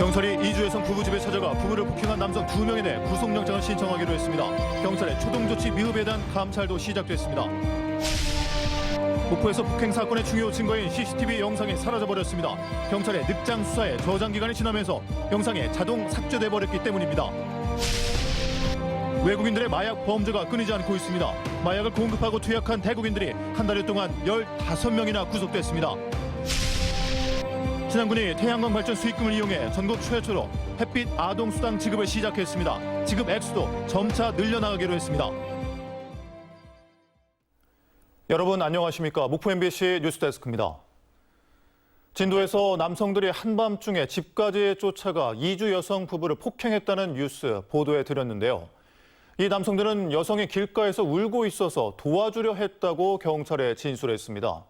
경찰이 이주 여성 부부 집에 찾아가 부부를 폭행한 남성 2명에 대해 구속영장을 신청하기로 했습니다. 경찰의 초동조치 미흡에 대한 감찰도 시작됐습니다. 목포에서 폭행 사건의 중요 증거인 CCTV 영상이 사라져버렸습니다. 경찰의 늑장 수사에 저장 기간이 지나면서 영상이 자동 삭제돼 버렸기 때문입니다. 외국인들의 마약 범죄가 끊이지 않고 있습니다. 마약을 공급하고 투약한 대국인들이 한 달여 동안 15명이나 구속됐습니다. 신안군이 태양광 발전 수익금을 이용해 전국 최초로 햇빛 아동수당 지급을 시작했습니다. 지급 액수도 점차 늘려나가기로 했습니다. 여러분 안녕하십니까? 목포 MBC 뉴스데스크입니다. 진도에서 남성들이 한밤중에 집까지 쫓아가 이주 여성 부부를 폭행했다는 뉴스 보도해 드렸는데요. 이 남성들은 여성이 길가에서 울고 있어서 도와주려 했다고 경찰에 진술했습니다.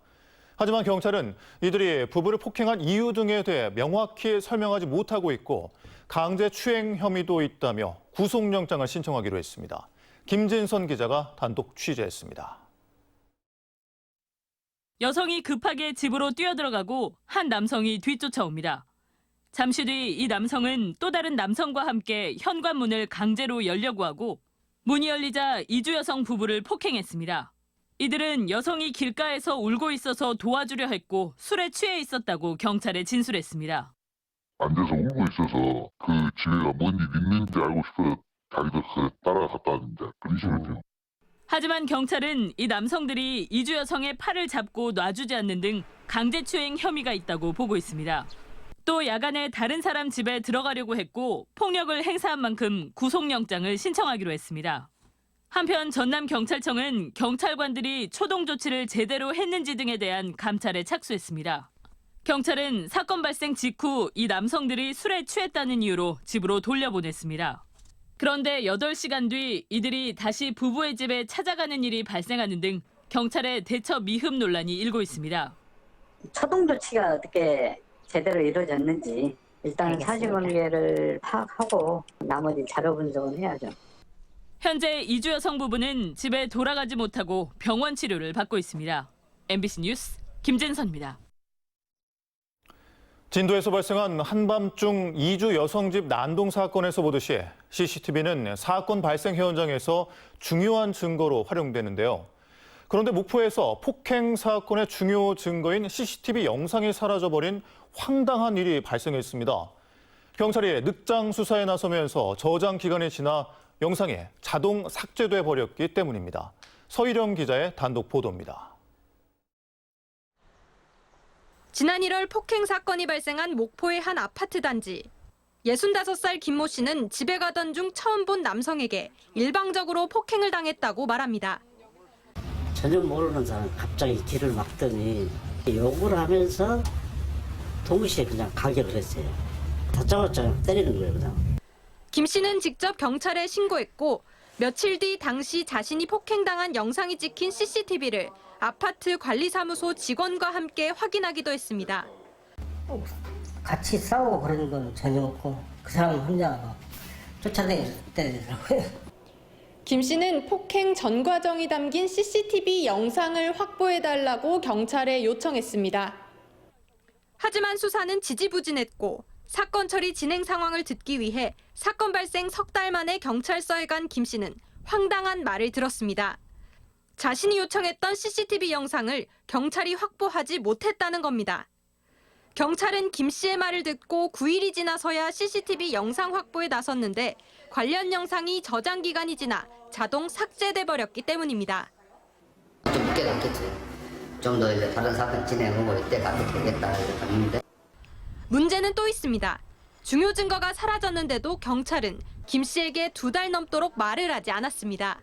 하지만 경찰은 이들이 부부를 폭행한 이유 등에 대해 명확히 설명하지 못하고 있고 강제추행 혐의도 있다며 구속영장을 신청하기로 했습니다. 김진선 기자가 단독 취재했습니다. 여성이 급하게 집으로 뛰어들어가고 한 남성이 뒤쫓아옵니다. 잠시 뒤 이 남성은 또 다른 남성과 함께 현관문을 강제로 열려고 하고 문이 열리자 이주 여성 부부를 폭행했습니다. 이들은 여성이 길가에서 울고 있어서 도와주려 했고 술에 취해 있었다고 경찰에 진술했습니다. 앉아서 울고 있어서 그 집에가 뭔 일 있는지 알고 싶어서 자기도 따라갔다는데 그런 식으로. 하지만 경찰은 이 남성들이 이주 여성의 팔을 잡고 놔주지 않는 등 강제추행 혐의가 있다고 보고 있습니다. 또 야간에 다른 사람 집에 들어가려고 했고 폭력을 행사한 만큼 구속영장을 신청하기로 했습니다. 한편 전남경찰청은 경찰관들이 초동 조치를 제대로 했는지 등에 대한 감찰에 착수했습니다. 경찰은 사건 발생 직후 이 남성들이 술에 취했다는 이유로 집으로 돌려보냈습니다. 그런데 8시간 뒤 이들이 다시 부부의 집에 찾아가는 일이 발생하는 등 경찰의 대처 미흡 논란이 일고 있습니다. 초동 조치가 어떻게 제대로 이루어졌는지 일단 사실관계를 파악하고 나머지 자료 분석은 해야죠. 현재 이주 여성 부부는 집에 돌아가지 못하고 병원 치료를 받고 있습니다. MBC 뉴스 김진선입니다. 진도에서 발생한 한밤중 이주 여성집 난동 사건에서 보듯이 CCTV는 사건 발생 현장에서 중요한 증거로 활용되는데요. 그런데 목포에서 폭행 사건의 중요 증거인 CCTV 영상이 사라져버린 황당한 일이 발생했습니다. 경찰이 늑장 수사에 나서면서 저장 기간이 지나 영상이 자동 삭제돼 버렸기 때문입니다. 서희령 기자의 단독 보도입니다. 지난 1월 폭행 사건이 발생한 목포의 한 아파트 단지. 65살 김모 씨는 집에 가던 중 처음 본 남성에게 일방적으로 폭행을 당했다고 말합니다. 전혀 모르는 사람이 갑자기 길을 막더니 욕을 하면서 동시에 그냥 가격을 했어요. 다짜고짜 때리는 거예요, 그냥. 김 씨는 직접 경찰에 신고했고 며칠 뒤 당시 자신이 폭행당한 영상이 찍힌 CCTV를 아파트 관리사무소 직원과 함께 확인하기도 했습니다. 같이 싸우고 그런 건 전혀 없고 그 사람 혼자 쫓아다니더라고요. 김 씨는 폭행 전 과정이 담긴 CCTV 영상을 확보해달라고 경찰에 요청했습니다. 하지만 수사는 지지부진했고 사건 처리 진행 상황을 듣기 위해 사건 발생 석 달 만에 경찰서에 간 김 씨는 황당한 말을 들었습니다. 자신이 요청했던 CCTV 영상을 경찰이 확보하지 못했다는 겁니다. 경찰은 김 씨의 말을 듣고 9일이 지나서야 CCTV 영상 확보에 나섰는데 관련 영상이 저장 기간이 지나 자동 삭제돼 버렸기 때문입니다. 좀 늦게 갔겠지. 좀 더 이제 다른 사건 진행하고 이때 가도 되겠다 이렇게 봤는데. 문제는 또 있습니다. 중요 증거가 사라졌는데도 경찰은 김 씨에게 2달 넘도록 말을 하지 않았습니다.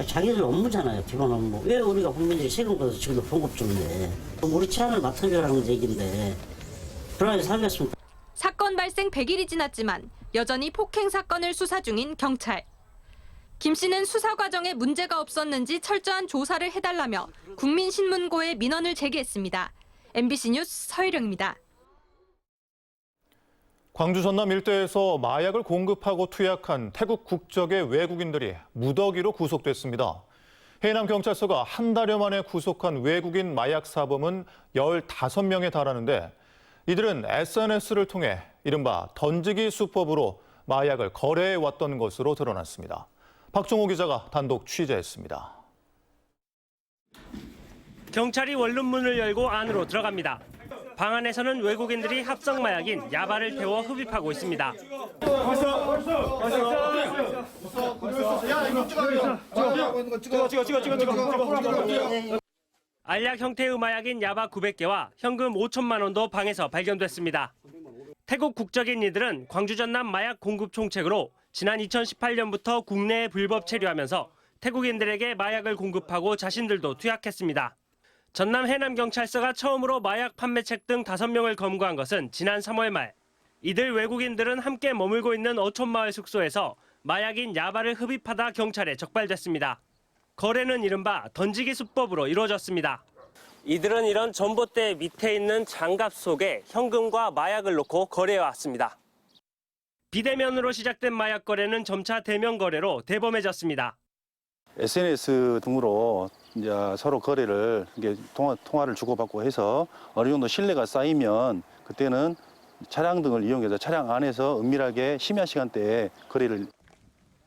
자기들 업무잖아요, 기본 업무. 왜 우리가 국민들이 세금 걷어서 지금도 봉급 주는데 우리 치안을 맡아주라는 얘기인데 불안하게 살겠습니까? 사건 발생 100일이 지났지만 여전히 폭행 사건을 수사 중인 경찰. 김 씨는 수사 과정에 문제가 없었는지 철저한 조사를 해달라며 국민신문고에 민원을 제기했습니다. MBC 뉴스 서희령입니다. 광주 전남 일대에서 마약을 공급하고 투약한 태국 국적의 외국인들이 무더기로 구속됐습니다. 해남경찰서가 한 달여 만에 구속한 외국인 마약 사범은 15명에 달하는데 이들은 SNS를 통해 이른바 던지기 수법으로 마약을 거래해왔던 것으로 드러났습니다. 박종호 기자가 단독 취재했습니다. 경찰이 원룸문을 열고 안으로 들어갑니다. 방 안에서는 외국인들이 합성 마약인 야바를 태워 흡입하고 있습니다. 알약 형태의 마약인 야바 900개와 현금 5천만 원도 방에서 발견됐습니다. 태국 국적인 이들은 광주 전남 마약 공급 총책으로 지난 2018년부터 국내에 불법 체류하면서 태국인들에게 마약을 공급하고 자신들도 투약했습니다. 전남 해남경찰서가 처음으로 마약 판매책 등 5명을 검거한 것은 지난 3월 말. 이들 외국인들은 함께 머물고 있는 어촌마을 숙소에서 마약인 야바를 흡입하다 경찰에 적발됐습니다. 거래는 이른바 던지기 수법으로 이루어졌습니다. 이들은 이런 전봇대 밑에 있는 장갑 속에 현금과 마약을 넣고 거래해왔습니다. 비대면으로 시작된 마약 거래는 점차 대면 거래로 대범해졌습니다. SNS 등으로 이제 서로 거래를 통화를 주고받고 해서 어느 정도 신뢰가 쌓이면 그때는 차량 등을 이용해서 차량 안에서 은밀하게 심야 시간대에 거래를.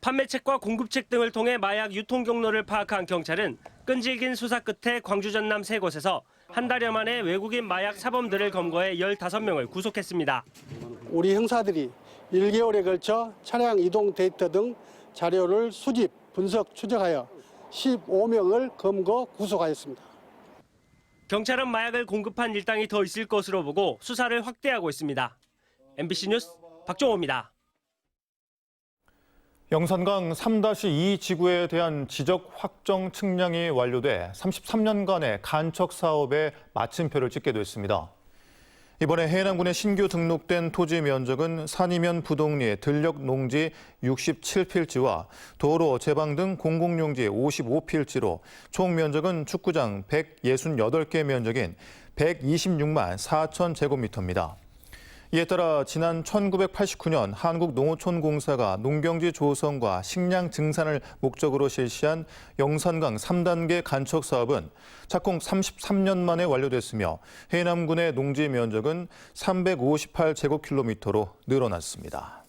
판매책과 공급책 등을 통해 마약 유통 경로를 파악한 경찰은 끈질긴 수사 끝에 광주 전남 3곳에서 한 달여 만에 외국인 마약 사범들을 검거해 15명을 구속했습니다. 우리 형사들이 1개월에 걸쳐 차량 이동 데이터 등 자료를 수집, 분석, 추적하여 15명을 검거, 구속하였습니다. 경찰은 마약을 공급한 일당이 더 있을 것으로 보고 수사를 확대하고 있습니다. MBC 뉴스 박종호입니다. 영산강 3-2 지구에 대한 지적 확정 측량이 완료돼 33년간의 간척 사업에 마침표를 찍게 됐습니다. 이번에 해남군에 신규 등록된 토지 면적은 산이면 부동리 들녘 농지 67필지와 도로, 제방 등 공공용지 55필지로 총 면적은 축구장 168개 면적인 126만 4천 제곱미터입니다. 이에 따라 지난 1989년 한국농어촌공사가 농경지 조성과 식량 증산을 목적으로 실시한 영산강 3단계 간척 사업은 착공 33년 만에 완료됐으며 해남군의 농지 면적은 358제곱킬로미터로 늘어났습니다.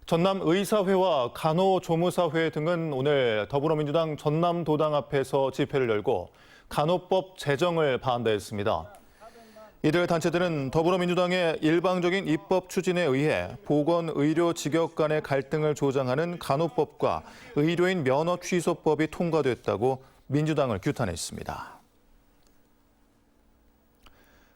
전남의사회와 간호조무사회 등은 오늘 더불어민주당 전남도당 앞에서 집회를 열고 간호법 제정을 반대했습니다. 이들 단체들은 더불어민주당의 일방적인 입법 추진에 의해 보건의료 직역 간의 갈등을 조장하는 간호법과 의료인 면허 취소법이 통과됐다고 민주당을 규탄했습니다.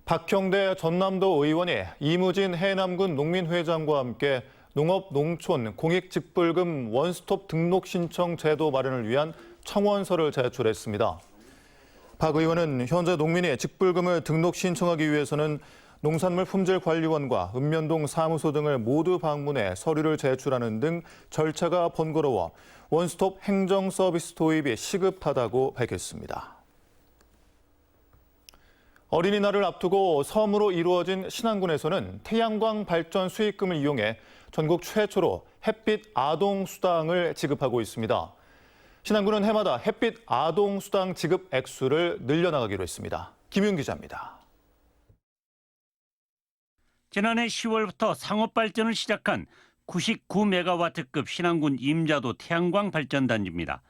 박형대 전남도 의원이 이무진 해남군 농민회장과 함께 농업-농촌 공익직불금 원스톱 등록 신청 제도 마련을 위한 청원서를 제출했습니다. 박 의원은 현재 농민이 직불금을 등록 신청하기 위해서는 농산물 품질관리원과 읍면동 사무소 등을 모두 방문해 서류를 제출하는 등 절차가 번거로워 원스톱 행정 서비스 도입이 시급하다고 밝혔습니다. 어린이날을 앞두고 섬으로 이루어진 신안군에서는 태양광 발전 수익금을 이용해 전국 최초로 햇빛 아동 수당을 지급하고 있습니다. 신안군은 해마다 햇빛 아동 수당 지급 액수를 늘려나가기로 했습니다. 김윤 기자입니다. 지난해 10월부터 상업 발전을 시작한 99메가와트급 신안군 임자도 태양광 발전단지입니다.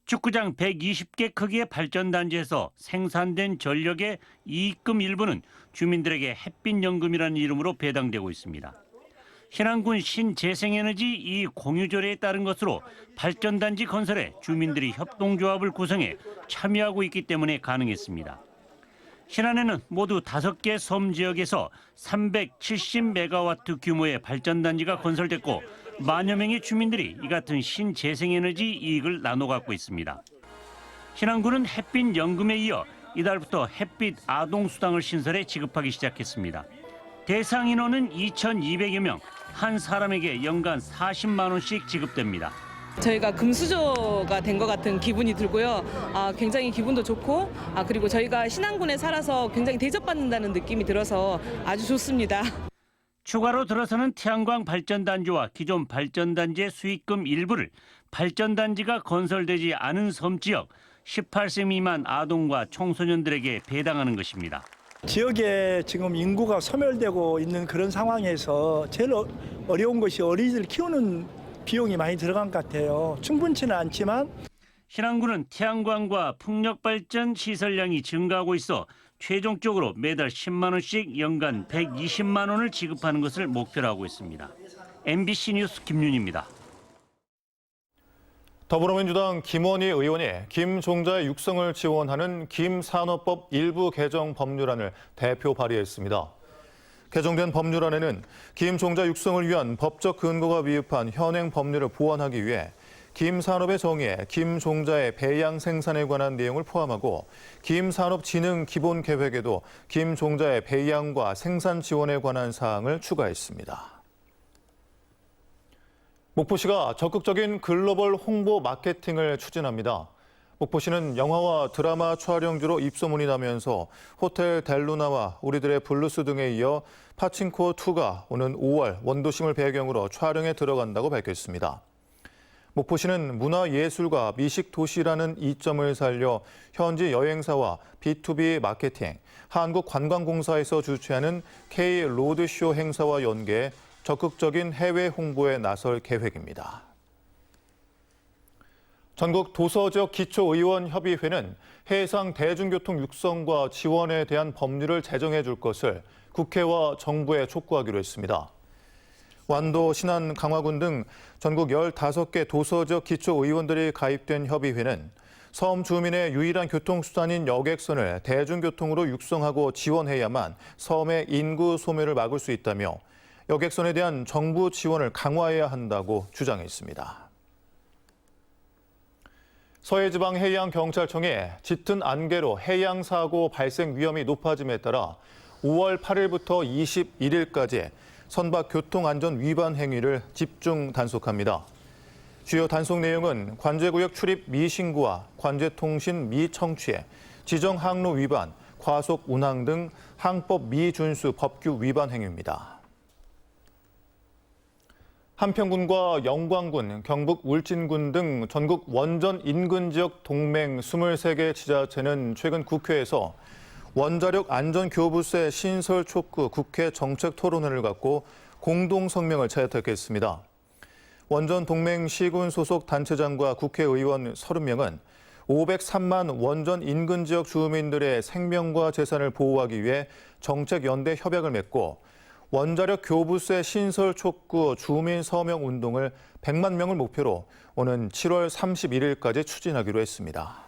축구장 120개 크기의 발전단지에서 생산된 전력의 이익금 일부는 주민들에게 햇빛연금이라는 이름으로 배당되고 있습니다. 신안군 신재생에너지 이 공유조례에 따른 것으로 발전단지 건설에 주민들이 협동조합을 구성해 참여하고 있기 때문에 가능했습니다. 신안에는 모두 5개 섬 지역에서 370메가와트 규모의 발전단지가 건설됐고 만여 명의 주민들이 이 같은 신재생에너지 이익을 나눠 갖고 있습니다. 신안군은 햇빛연금에 이어 이달부터 햇빛 아동수당을 신설해 지급하기 시작했습니다. 대상 인원은 2,200여 명, 한 사람에게 연간 40만 원씩 지급됩니다. 저희가 금수저가 된 것 같은 기분이 들고요. 굉장히 기분도 좋고 그리고 저희가 신안군에 살아서 굉장히 대접받는다는 느낌이 들어서 아주 좋습니다. 추가로 들어서는 태양광 발전단지와 기존 발전단지의 수익금 일부를 발전단지가 건설되지 않은 섬 지역 18세 미만 아동과 청소년들에게 배당하는 것입니다. 지역에 지금 인구가 소멸되고 있는 그런 상황에서 제일 어려운 것이 어린이들 키우는 비용이 많이 들어간 것 같아요. 충분치는 않지만 신안군은 태양광과 풍력발전 시설량이 증가하고 있어 최종적으로 매달 10만 원씩 연간 120만 원을 지급하는 것을 목표로 하고 있습니다. MBC 뉴스 김윤희입니다. 더불어민주당 김원희 의원이 김종자의 육성을 지원하는 김산업법 일부 개정 법률안을 대표 발의했습니다. 개정된 법률안에는 김종자 육성을 위한 법적 근거가 미흡한 현행 법률을 보완하기 위해 김산업의 정의에 김종자의 배양 생산에 관한 내용을 포함하고 김산업진흥기본계획에도 김종자의 배양과 생산 지원에 관한 사항을 추가했습니다. 목포시가 적극적인 글로벌 홍보 마케팅을 추진합니다. 목포시는 영화와 드라마 촬영지로 입소문이 나면서 호텔 델루나와 우리들의 블루스 등에 이어 파친코2가 오는 5월 원도심을 배경으로 촬영에 들어간다고 밝혔습니다. 목포시는 문화예술과 미식도시라는 이점을 살려 현지 여행사와 B2B 마케팅, 한국관광공사에서 주최하는 K-로드쇼 행사와 연계해 적극적인 해외 홍보에 나설 계획입니다. 전국 도서지역 기초의원협의회는 해상 대중교통 육성과 지원에 대한 법률을 제정해 줄 것을 국회와 정부에 촉구하기로 했습니다. 완도, 신안, 강화군 등 전국 15개 도서지역 기초의원들이 가입된 협의회는 섬 주민의 유일한 교통수단인 여객선을 대중교통으로 육성하고 지원해야만 섬의 인구 소멸을 막을 수 있다며 여객선에 대한 정부 지원을 강화해야 한다고 주장했습니다. 서해지방해양경찰청이 짙은 안개로 해양사고 발생 위험이 높아짐에 따라 5월 8일부터 21일까지 선박 교통안전 위반 행위를 집중 단속합니다. 주요 단속 내용은 관제구역 출입 미신고와 관제통신 미청취에 지정 항로 위반, 과속 운항 등 항법 미준수 법규 위반 행위입니다. 한평군과 영광군, 경북 울진군 등 전국 원전 인근 지역 동맹 23개 지자체는 최근 국회에서 원자력 안전교부세 신설 촉구 국회 정책 토론회를 갖고 공동 성명을 채택했습니다. 원전 동맹 시군 소속 단체장과 국회의원 30명은 503만 원전 인근 지역 주민들의 생명과 재산을 보호하기 위해 정책연대 협약을 맺고 원자력 교부세 신설 촉구 주민 서명 운동을 100만 명을 목표로 오는 7월 31일까지 추진하기로 했습니다.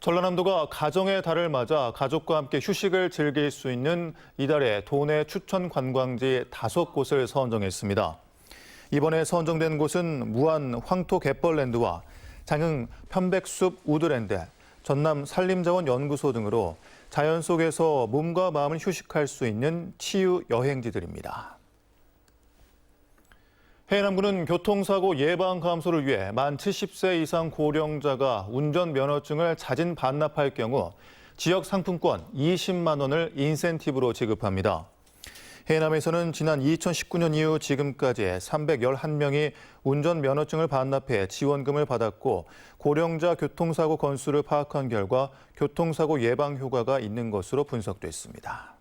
전라남도가 가정의 달을 맞아 가족과 함께 휴식을 즐길 수 있는 이달의 도내 추천 관광지 5곳을 선정했습니다. 이번에 선정된 곳은 무안 황토 갯벌랜드와 장흥 편백숲 우드랜드, 전남 산림자원연구소 등으로 자연 속에서 몸과 마음을 휴식할 수 있는 치유 여행지들입니다. 해남군은 교통사고 예방 감소를 위해 만 70세 이상 고령자가 운전면허증을 자진 반납할 경우 지역 상품권 20만 원을 인센티브로 지급합니다. 해남에서는 지난 2019년 이후 지금까지 311명이 운전면허증을 반납해 지원금을 받았고 고령자 교통사고 건수를 파악한 결과 교통사고 예방 효과가 있는 것으로 분석됐습니다.